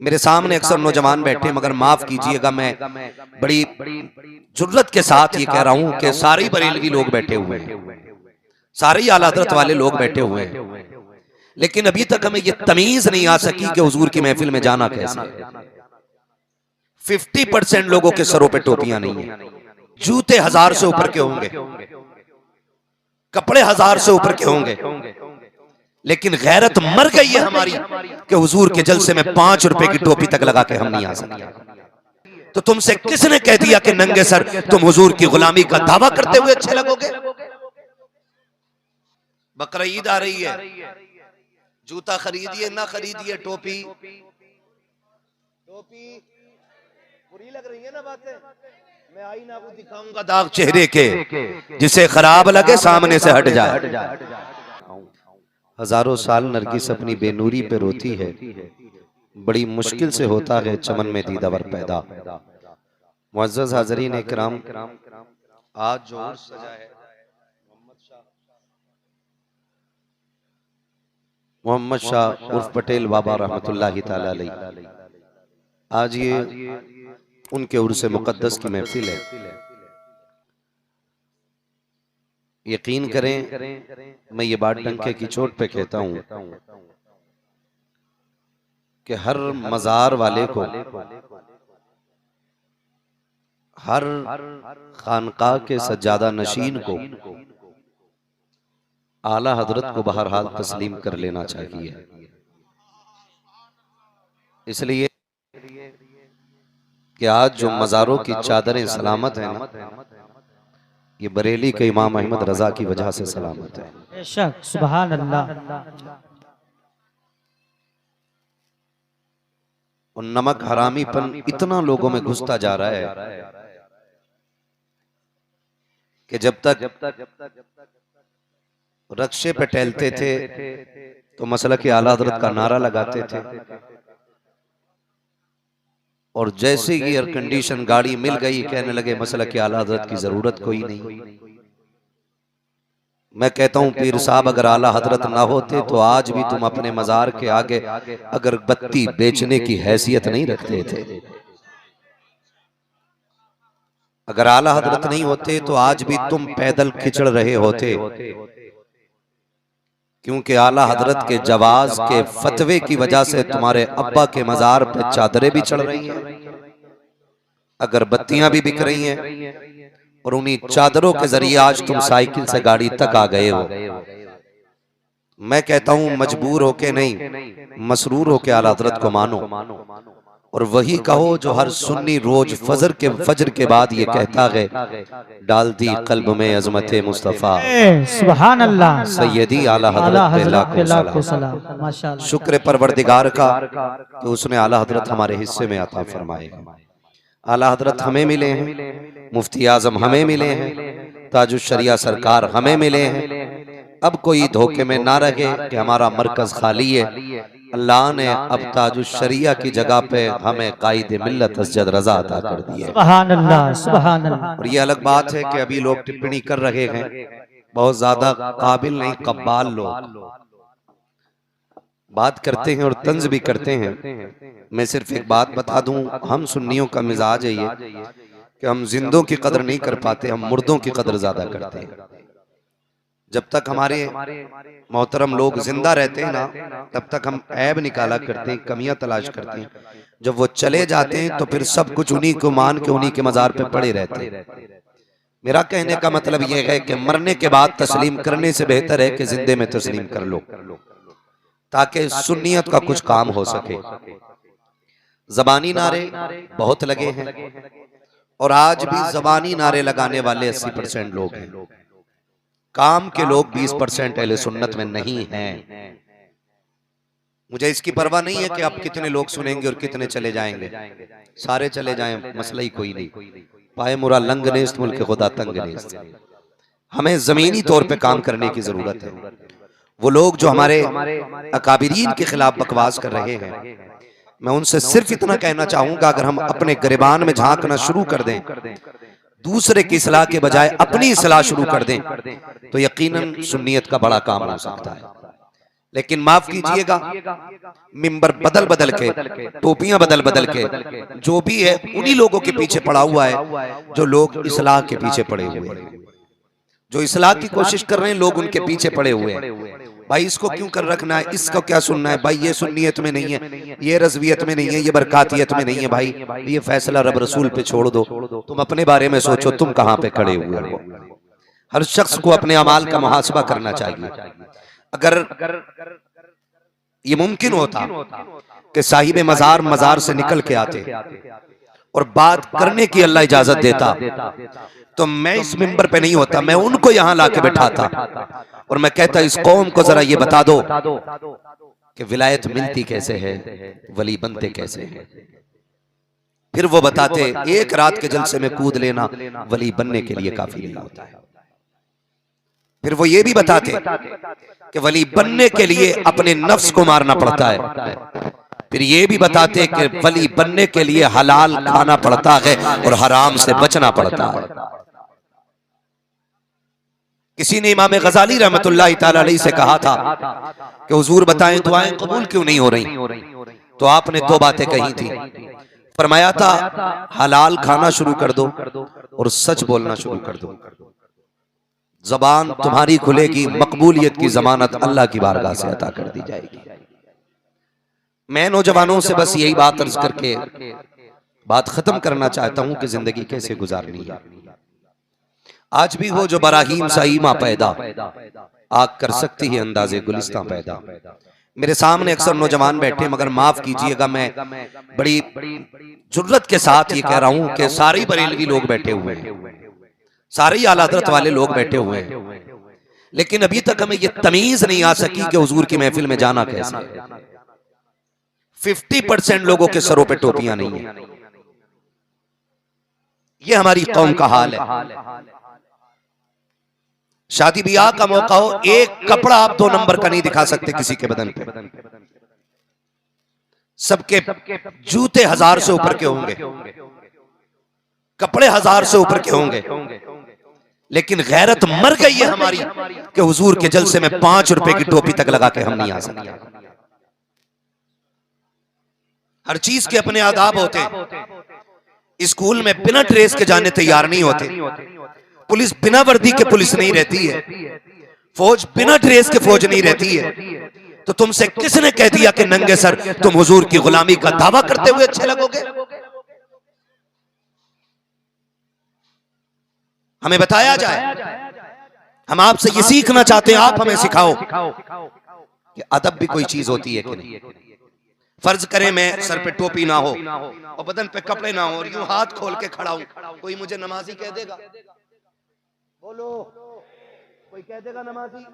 मेरे सामने अक्सर नौजवान बैठे, मगर माफ कीजिएगा मैं बड़ी जुर्रत के साथ ये कह रहा हूं कि सारे बरेलवी लोग बैठे हुए हैं, सारे ही आला हज़रत वाले लोग बैठे हुए हैं, लेकिन अभी तक हमें ये तमीज नहीं आ सकी कि हुजूर की महफिल में जाना कैसे है। 50% लोगों के सरों पे टोपियां नहीं है, जूते 1000 से ऊपर के होंगे, कपड़े 1000 से ऊपर के होंगे, लेकिन गैरत मर गई है हमारी कि हुजूर के जलसे में 5 रुपए की टोपी तक लगा के हम नहीं आ सकते। तो तुमसे किसने कह दिया कि नंगे सर तुम हुजूर की गुलामी का दावा करते हुए अच्छे लगोगे? बकरा ईद आ रही है, जूता खरीदिए ना खरीदिए, टोपी बुरी लग रही है ना बातें। मैं आईना को दिखाऊंगा दाग चेहरे के, जिसे खराब लगे सामने से हट जाए। हजारों साल नरगिस अपनी बेनूरी पे रोती है, बड़ी मुश्किल से होता है चमन में दीदावर पैदा। मुअज़्ज़ज़ हाज़रीन इकराम, आज जो सजा है मोहम्मद शाह उर्फ पटेल बाबा रहमतुल्लाहि ताला अलैह, आज ये उनके उर्स मुक़द्दस की महफिल है। यकीन करें, मैं ये बात डंके की चोट पे कहता हूं कि हर मजार वाले को, हर खानकाह के सज्जादा नशीन को आला हजरत को बहरहाल तस्लीम कर लेना चाहिए। इसलिए कि आज जो मज़ारों की चादरें सलामत हैं ना, ये बरेली के इमाम अहमद रजा की वजह से सलामत है। बेशक, सुभान अल्लाह। और नमक हरामीपन इतना लोगों में घुसता जा रहा है कि जब तक रक्शे पे टहलते थे तो मसलक आला हज़रत का नारा लगाते थे, और जैसे ही एयर कंडीशन गाड़ी मिल गई कहने लगे मसलक आला हज़रत की जरूरत कोई नहीं। मैं कहता हूं पीर साहब, अगर आला हज़रत ना होते तो आज भी तुम अपने मजार के आगे अगर बत्ती बेचने की हैसियत नहीं रखते थे। अगर आला हज़रत नहीं होते तो आज भी तुम पैदल खिचड़ रहे होते, क्योंकि आला हज़रत के जवाज के फतवे की वजह से तुम्हारे अब्बा के मजार पे चादरें भी चढ़ रही हैं, अगरबत्तियां भी बिक रही हैं, और उन्हीं चादरों के जरिए आज तुम साइकिल से गाड़ी तक आ गए हो। मैं कहता हूं मजबूर होके नहीं, मसरूर होके आला हज़रत को मानो, और वही कहो जो हर सुन्नी रोज फजर के बाद ये कहता है, डाल दी कल्ब में अज़मत मुस्तफ़ा, सुभान अल्लाह, सैयदी आला हज़रत पे लाखों सलाम। माशाअल्लाह। शुक्र परवरदिगार का कि उसने आला हज़रत हमारे हिस्से में अता फरमाए। आला हज़रत हमें मिले हैं, मुफ्ती आज़म हमें मिले हैं, ताजुश शरिया सरकार हमें मिले हैं। अब कोई धोखे में ना रहे कि हमारा मरकज खाली है। अल्लाह ने अब ताजुश शरिया की जगह पे हमें कायदे मिल्लत असजद रजा अता कर दी है। सुभान अल्लाह, सुभान अल्लाह। और ये अलग बात है कि अभी लोग टिप्पणी कर रहे हैं, बहुत ज्यादा काबिल नहीं कब्बाल लोग बात करते हैं और तंज भी करते हैं। मैं सिर्फ एक बात बता दूं, हम सुन्नियों का मिजाज है ये कि हम जिंदों की कदर नहीं कर पाते, हम मुर्दों की कदर ज्यादा करते हैं। जब तक हमारे मोहतरम लोग जिंदा रहते हैं ना, तब तक हम ऐब निकाला करते हैं, कमियां तलाश करते हैं। जब वो चले जाते हैं तो फिर सब कुछ उन्हीं को मान के उन्हीं के मजार पे पड़े रहते हैं। मेरा कहने का मतलब यह है कि मरने के बाद तस्लीम करने से बेहतर है कि जिंदे में तस्लीम कर लो, ताकि सुन्नियत का कुछ काम हो सके। जबानी नारे बहुत लगे हैं, और आज भी जबानी नारे लगाने वाले 80% लोग हैं, काम के लोग 20% अहले सुन्नत में नहीं हैं। मुझे इसकी परवाह नहीं है कि आप कितने लोग सुनेंगे और कितने चले जाएंगे, सारे चले जाएं, मसला ही कोई नहीं। पाए मुरा लंग नेस्त मुल्क खुदा तंग नेस्त। हमें जमीनी तौर पे काम करने की जरूरत है। वो लोग जो हमारे अकाबिरीन के खिलाफ बकवास कर रहे हैं, मैं उनसे सिर्फ इतना कहना चाहूंगा, अगर हम अपने गिरबान में झांकना शुरू कर दें, दूसरे की इस्लाह के बजाय अपनी इस्लाह शुरू कर दें, तो यकीनन सुन्नियत का बड़ा काम हो सकता है। लेकिन माफ कीजिएगा, मिंबर बदल बदल के, टोपियां बदल बदल के, जो भी है उन्हीं लोगों के पीछे पड़ा हुआ है जो लोग इस्लाह के पीछे पड़े हुए हैं, जो इस्लाह की कोशिश कर रहे हैं, लोग उनके पीछे पड़े हुए हैं। भाई इसको क्यों कर रखना है, इसको क्या सुनना है भाई, ये सुन्नियत में नहीं है, ये रज़वियत में नहीं है, ये बरकातियत में नहीं है। भाई ये फैसला रब रसूल पे छोड़ दो, तुम अपने बारे में सोचो, तुम कहां पे खड़े हुए हो। हर शख्स को अपने अमाल का मुहासबा करना चाहिए। अगर ये मुमकिन होता कि साहिब मजार मजार से निकल के आते और बात करने की अल्लाह इजाजत देता, तो मैं इस मिंबर पे नहीं होता, मैं उनको यहां लाके बैठाता और मैं कहता इस कौम को जरा ये बता दो कि विलायत मिलती कैसे है, वली बनते कैसे हैं। फिर वो बताते एक रात के जलसे में कूद लेना वली बनने के लिए काफी नहीं होता है। फिर वो ये भी बताते कि वली बनने के लिए अपने नफ्स को मारना पड़ता है। फिर ये भी बताते कि वली बनने के लिए हलाल खाना पड़ता है और हराम से बचना पड़ता है। किसी ने इमाम गजाली रहमतुल्लाह तआला अलैहि से कहा था कि हुजूर बताएं दुआएं कबूल क्यों नहीं हो रही, तो आपने दो बातें कही थी। फरमाया था हलाल खाना शुरू कर दो और सच बोलना शुरू कर दो, जबान तुम्हारी खुलेगी, मकबूलियत की जमानत अल्लाह की बारगाह से अता कर दी जाएगी। मैं नौजवानों से बस यही बात अर्ज करके बात खत्म करना चाहता हूं कि जिंदगी कैसे गुजारनी है। आज भी वो जो बराहीम साईमा पैदा, आग कर सकती है अंदाजे गुलिस्तां पैदा। मेरे सामने अक्सर नौजवान बैठे, मगर माफ कीजिएगा मैं बड़ी जुर्रत के साथ ये कह रहा हूं कि सारे बरेलवी लोग बैठे हुए हैं, सारे ही आला हज़रत वाले लोग बैठे हुए हैं, लेकिन अभी तक हमें ये तमीज नहीं आ सकी कि हुजूर की महफिल में जाना कैसे है। 50% लोगों के सरों पे टोपियां नहीं है। ये हमारी कौम का हाल है। शादी ब्याह का मौका हो, एक कपड़ा आप 2 नंबर का नहीं दिखा सकते किसी के बदन पे। सबके जूते 1000 से ऊपर के होंगे, कपड़े 1000 से ऊपर के होंगे, लेकिन गैरत मर गई है हमारी कि हुजूर के जलसे में 5 रुपए की टोपी तक लगा के हम नहीं आ सकते। हर चीज के अपने आदाब होते हैं। स्कूल में बिना ड्रेस के जाने तैयार नहीं होते, पुलिस बिना वर्दी के पुलिस नहीं रहती है, फौज बिना ड्रेस के फौज नहीं रहती है। तो तुमसे किसने कह दिया कि नंगे सर तुम हुजूर की गुलामी का दावा करते हुए अच्छे लगोगे? हमें बताया जाए। हम आपसे ये सीखना चाहते हैं, आप हमें सिखाओ कि अदब भी कोई चीज होती है कि नहीं। फर्ज करें मैं सर पे टोपी ना हो और बदन पे कपड़े ना हो और यूं हाथ खोल के खड़ा हूं, कोई मुझे नमाजी कह देगा? बोलो, कोई कह देगा नमाजी?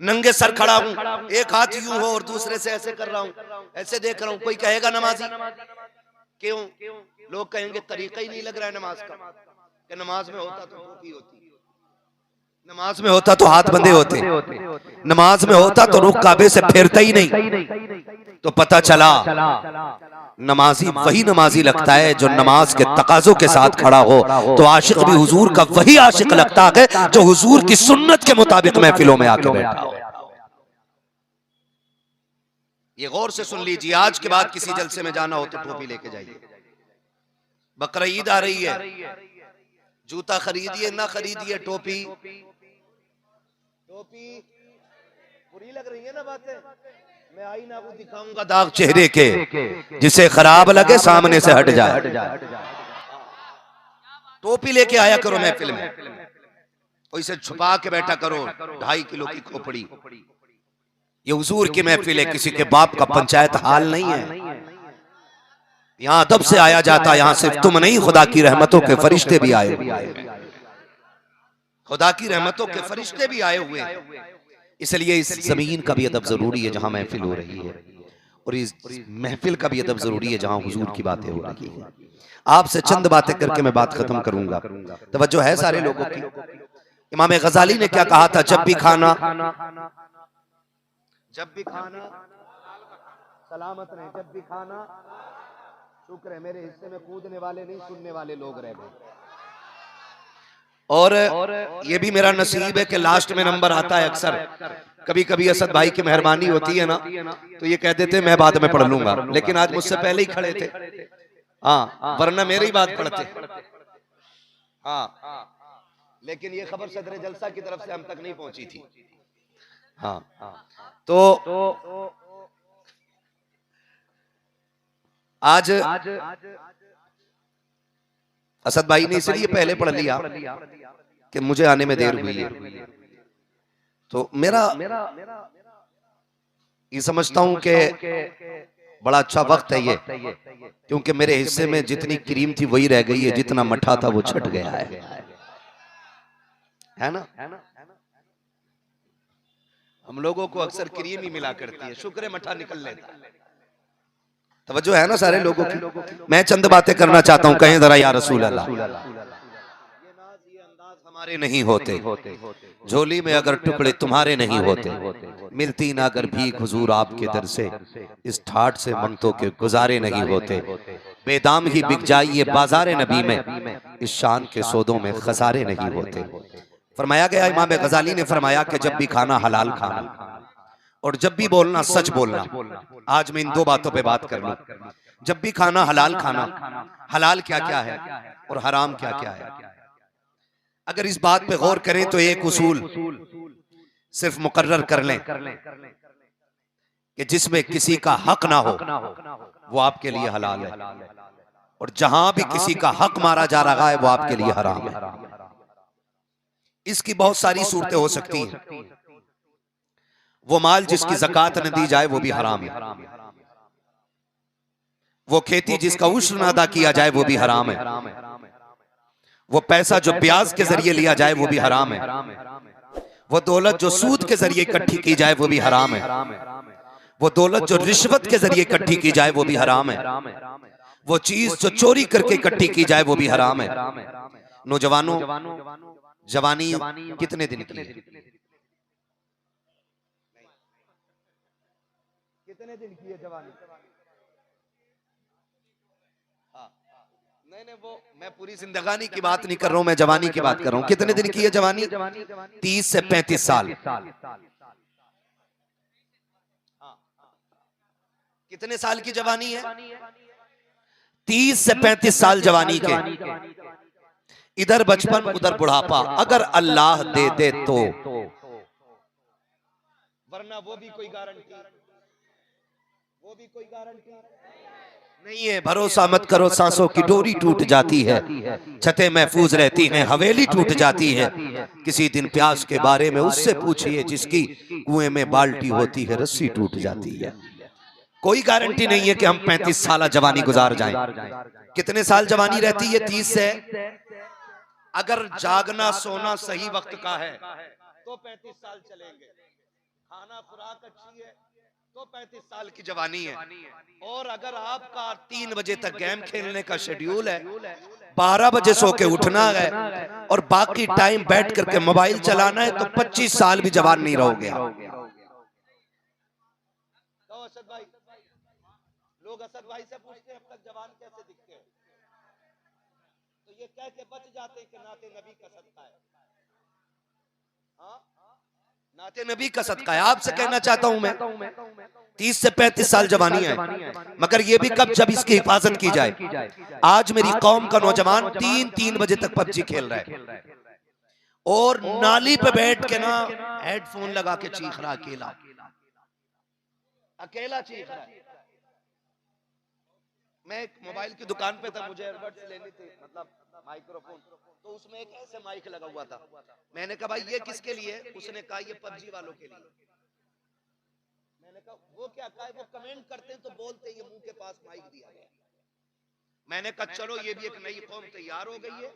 नंगे सर खड़ा हूं, एक हाथ यूं हो और दूसरे से ऐसे कर रहा हूं, ऐसे देख रहा हूं, कोई कहेगा नमाजी? क्यों? लोग कहेंगे तरीका ही नहीं लग रहा है नमाज का, कि नमाज में होता तो टोपी होती, नमाज में होता तो हाथ बंधे होते, नमाज में होता तो रुख काबे से फेरता ही नहीं। तो पता चला नमाजी वही नमाजी लगता है जो नमाज के तकाजों के साथ खड़ा हो। तो आशिक भी हुजूर का वही आशिक लगता है जो हुजूर की सुन्नत के मुताबिक महफिलों में आके बैठा हो। ये गौर से सुन लीजिए, आज के बाद किसी जलसे में जाना हो तो टोपी लेके जाइए। बकरा ईद आ रही है, जूता खरीदिए ना खरीदिए, टोपी बुरी लग रही है ना बातें। मैं आईना को दिखाऊंगा दाग चेहरे के, जिसे खराब लगे सामने से हट जाए। टोपी लेके आया करो महफिल में, कोई इसे छुपा के बैठा करो 2.5 किलो की खोपड़ी। ये हुजूर की महफिल है, किसी के बाप का पंचायत हाल नहीं है। यहाँ अदब से आया जाता, यहाँ सिर्फ तुम नहीं खुदा की रहमतों के फरिश्ते भी आए हुए हैं, खुदा की रहमतों के फरिश्ते भी आए हुए हैं। इसलिए इस जमीन का भी अदब जरूरी है जहां महफिल हो रही है, और इस महफिल का भी अदब जरूरी है जहां हुजूर की बातें हो रही है। आपसे चंद बातें करके मैं बात खत्म करूंगा। तवज्जो है सारे लोगों की। इमाम गजाली ने क्या कहा था? जब भी खाना सलामत रहे, जब भी खाना शुक्र है, मेरे हिस्से में कूदने वाले नहीं सुनने वाले लोग रह गए। और ये भी मेरा नसीब है कि लास्ट में नंबर आता है अक्सर। कभी कभी असद भाई की मेहरबानी होती है ना, तो ये कह देते मैं बाद में पढ़ लूंगा, लेकिन आज मुझसे पहले ही खड़े थे। हाँ, वरना मेरी बात पढ़ते। हाँ, लेकिन ये खबर सदर जलसा की तरफ से हम तक नहीं पहुंची थी। हाँ, तो आज असद भाई ने इसलिए पहले पढ़ लिया कि मुझे आने में देर हुई है। तो मेरा ये समझता हूं कि बड़ा अच्छा वक्त है ये, क्योंकि मेरे हिस्से में जितनी क्रीम थी वही रह गई है, जितना मठा था वो छट गया है ना। हम लोगों को अक्सर क्रीम ही मिला करती है, शुक्र है मठा निकल लेता। तवज्जो है ना सारे लोगों की। मैं चंद बातें करना चाहता हूं, कहें जरा या रसूल अल्लाह। ये अंदाज हमारे नहीं होते, झोली में अगर टुकड़े तुम्हारे नहीं होते, मिलती ना अगर भीख हुजूर आपके दर से, इस ठाट से मंगतों के गुजारे नहीं होते। बेदाम ही बिक जाइए बाजारे नबी में, इस शान के सौदों में खसारे नहीं होते। फरमाया गया, इमाम गजाली ने फरमाया कि जब भी खाना हलाल खाना और जब भी बोलना सच बोलना। आज मैं इन दो बातों पे बात कर लूं। जब भी खाना हलाल खाना, हलाल क्या क्या है और हराम क्या क्या है। अगर इस बात पे गौर करें तो एक उसूल सिर्फ मुकर्रर कर लें कि जिसमें किसी का हक ना हो वो आपके लिए हलाल है, और जहां भी किसी का हक मारा जा रहा है वो आपके लिए हराम है। इसकी बहुत सारी सूरतें हो सकती हैं। वो माल जिसकी ज़कात न दी जाए वो भी हराम है। वो खेती जिसका उश्र न अदा किया जाए वो भी हराम है। वो पैसा जो ब्याज के जरिए लिया जाए वो भी हराम है। वो दौलत जो सूद के जरिए इकट्ठी की जाए वो भी हराम है। वो दौलत जो रिश्वत के जरिए इकट्ठी की जाए वो भी हराम है। वो चीज जो चोरी करके इकट्ठी की जाए वो भी हराम है। नौजवानों, जवानी कितने दिन की है? कितने दिन की है जवानी? नहीं, वो मैं पूरी जिंदगानी की बात नहीं कर रहा हूं, मैं जवानी की बात कर रहा हूं। कितने दिन की है जवानी? 30 से 35 साल। कितने साल की जवानी है? 30 से 35 साल जवानी के। इधर बचपन उधर बुढ़ापा, अगर अल्लाह दे दे तो, वरना वो भी कोई गारंटी नहीं है। भरोसा मत करो, सांसों की डोरी टूट जाती है, छतें महफूज रहती हैं, हवेली टूट जाती है। किसी दिन प्यास के बारे में उससे पूछिए जिसकी कुएं में बाल्टी होती है, रस्सी टूट जाती है। कोई गारंटी नहीं है कि हम 35 साल जवानी गुजार जाएं। कितने साल जवानी रहती है? 30 से। अगर जागना सोना सही वक्त का है तो 35 साल चलेंगे। खाना खुराक अच्छी है तो 35 साल की जवानी है। और अगर आपका 3 बजे तक गेम खेलने का शेड्यूल है, 12 बजे सो के उठना है और बाकी टाइम बैठ करके मोबाइल चलाना है, तो 25 साल भी जवान नहीं रहोगे आप। तो असद भाई, लोग असद भाई से पूछते हैं अब तक जवान कैसे दिखते हैं, तो ये कह के बच जाते हैं कि नाते नबी का सदका है। हाँ, नाते नबी का सदका है। आपसे कहना चाहता हूं मैं, 30 से 35 साल जवानी है, मगर ये भी कब, जब इसकी हिफाजत की जाए। आज मेरी कौम का नौजवान 3-3 बजे तक पबजी खेल रहा है और नाली पे बैठ के ना हेडफोन लगा के चीख रहा, अकेला चीख रहा है। मैं एक मोबाइल की दुकान पे था, मुझे एयरबड्स लेनी थी, मतलब माइक्रोफोन, तो उसमें एक ऐसे माइक लगा हुआ था। मैंने कहा भाई ये किसके लिए? उसने कहा ये पबजी वालों के लिए। मैंने कहा वो क्या कहा? वो कमेंट करते हैं तो बोलते हैं ये मुंह के पास माइक दिया गया। मैंने कहा चलो ये भी एक नई कौम तैयार हो गई है,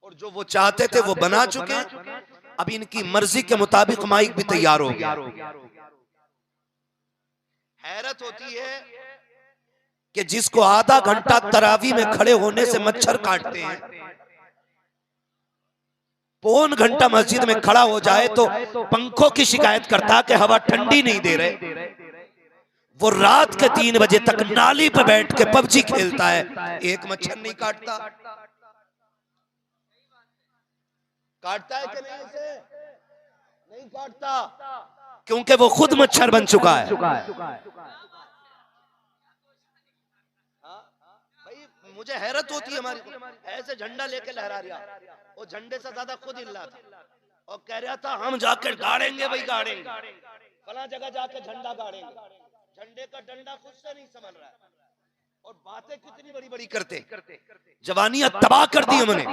और जो वो चाहते थे वो बना चुके हैं। अब इनकी मर्जी के मुताबिक माइक भी तैयार हो गया। हैरत होती है कि जिसको आधा घंटा तरावी में खड़े होने से मच्छर काटते हैं, पौन घंटा मस्जिद में खड़ा हो जाए तो पंखों की शिकायत करता कि हवा ठंडी नहीं दे रहे। वो रात के 3 बजे तक नाली पे बैठ के पबजी खेलता है, एक मच्छर नहीं काटता। काटता है कि नहीं? ऐसे नहीं काटता, क्योंकि वो खुद मच्छर बन चुका है। भाई मुझे हैरत होती है, हमारी ऐसे झंडा लेके लहरा रहा, वो झंडे से ज्यादा खुद हिल रहा था और कह रहा था हम जाकर गाड़ेंगे, भाई गाड़ेंगे, फला जगह जाके झंडा गाड़ेंगे। झंडे का डंडा खुद से नहीं संभल रहा है और बातें कितनी बड़ी बड़ी करते, जवानियां तबाह कर दी हमने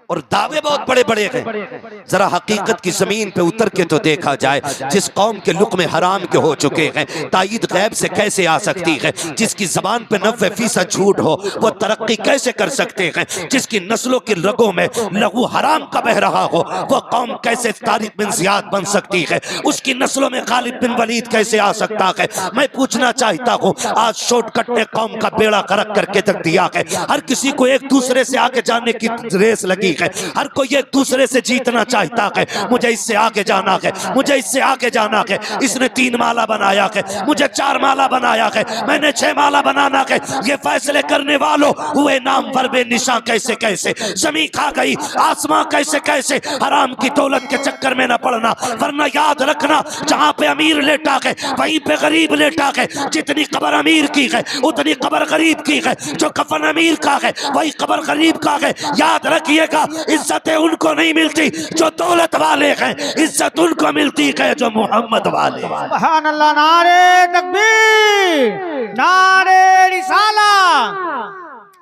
और दावे बहुत बड़े बड़े हैं। जरा हकीकत की जमीन पे उतर के तो देखा जाए, जिस कौम के लुक़्मे हराम के हो चुके हैं, ताईद गैब से कैसे आ सकती है? जिसकी जबान पे 90% झूठ हो, वो तरक्की कैसे कर सकते हैं? जिसकी नस्लों की रगों में लहू हराम का बह रहा हो, वो कौम कैसे तारिक बिन जियाद बन सकती है? उसकी नस्लों में खालिद बिन वलीद कैसे आ सकता है? मैं पूछना चाहता हूँ, आज शॉर्टकट ने कौम का बेड़ा गर्क करके तक दिया है। हर किसी को एक दूसरे से आगे जाने की रेस लगी है, हर कोई एक दूसरे से जीतना चाहता है। मुझे इससे आगे जाना है, मुझे इससे आगे जाना है। इसने 3 माला बनाया है, मुझे 4 माला बनाया है, मैंने 6 माला बनाना है। ये फैसले करने वालों हुए नाम पर बेनिशां कैसे कैसे, जमीन खा गई आसमां कैसे कैसे। हराम की दौलत के चक्कर में न पड़ना, वरना याद रखना जहां पे अमीर लेटा है वहीं पे गरीब लेटा है। जितनी कब्र अमीर की है उतनी कब्र गरीब की है, जो कफन अमीर का है वही कब्र गरीब का है। याद रखिएगा, इज्जतें उनको नहीं मिलती जो दौलत वाले हैं, इज्जत उनको मिलती है जो मोहम्मद वाले। सुभान अल्लाह, नारे तकबीर, नारे रिसाला,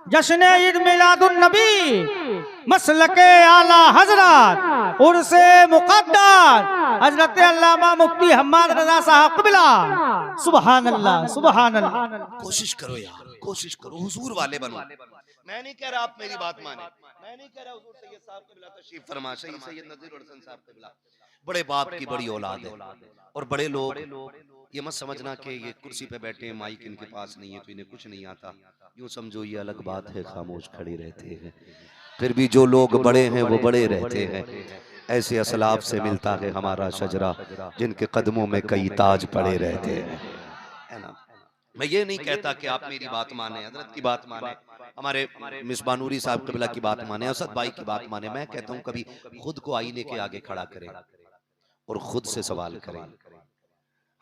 जश्न ईद मिलादुन नबी, मसलके आला हजरत, उर्से मुक़द्दर हजरत अल्लामा मुफ्ती हम्माद रज़ा साहब क़िबला। सुभान अल्लाह, सुभान अल्लाह। कोशिश करो यार, कोशिश करो, हुजूर वाले बनो। मैं नहीं कह रहा आप मेरी बात माने, मैं नहीं कह रहा हुजूर सैयद साहब क़िबला तशरीफ फरमा, सैयद नज़ीर हसन साहब क़िबला बड़े बाप की बड़ी औलाद है और बड़े लोग। ये मत समझना कि ये कुर्सी पे बैठे हैं, माइक इनके पास नहीं है तो इन्हें कुछ नहीं आता। यूं समझो ये अलग बात है, खामोश खड़े रहते हैं। फिर भी जो लोग बड़े हैं वो बड़े रहते हैं। ऐसे असलाफ से मिलता है हमारा शजरा, जिनके कदमों में कई ताज पड़े रहते हैं, है ना। मैं ये नहीं कहता कि आप मेरी बात माने, हजरत की बात माने, हमारे मिसबा नूरी साहब क़िबला की बात माने, असद भाई की बात माने। मैं कहता हूँ कभी खुद को आईने के आगे खड़ा करें और खुद से सवाल करें,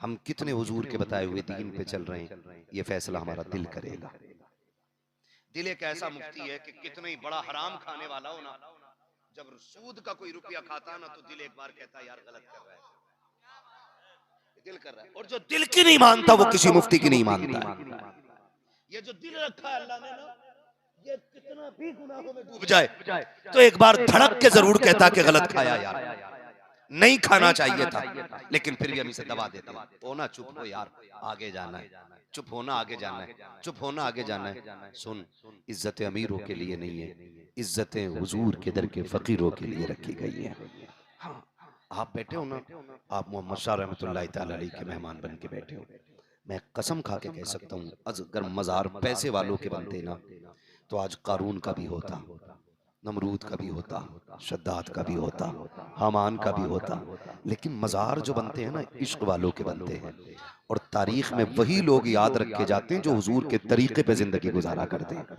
हम कितने हुजूर के बताए हुए दीन पे चल रहे हैं। ये फैसला हमारा दिल करेगा। दिल एक ऐसा मुफ्ती है कि कितना ही बड़ा हराम खाने वाला हो ना, जब सूद का कोई रुपया खाता है ना तो दिल एक बार कहता है यार गलत कर रहा है, दिल कर रहा है। और जो दिल की नहीं मानता वो किसी मुफ्ती की नहीं मानता है। ये जो दिल रखा है अल्लाह ने ना, ये कितना भी गुनाहों में डूब जाए तो एक बार धड़क के जरूर कहता कि गलत खाया यार, नहीं खाना चाहिए था, लेकिन फिर भी हम इसे दबा देते हैं। ओ ना चुप हो यार, आगे जाना है, चुप होना आगे जाना है, चुप होना आगे जाना है। सुन, इज्जत अमीरों के लिए नहीं है, इज्जतें हुजूर के दर के फकीरों के लिए रखी गई है। हाँ, आप बैठे हो ना, आप मोहम्मद शाह रहमतुल्लाह तआला अलैह के मेहमान बन के बैठे हो। मैं कसम खा के कह सकता हूँ, अगर मजार पैसे वालों के बनते ना तो आज कारून का भी होता, नमरूद का भी होता, शद्दाद का भी होता, हामान का भी होता। लेकिन मजार जो बनते हैं ना, इश्क वालों के बनते हैं। और तारीख में वही लोग याद रखे जाते हैं जो हुजूर के तरीके पे जिंदगी गुजारा करते हैं।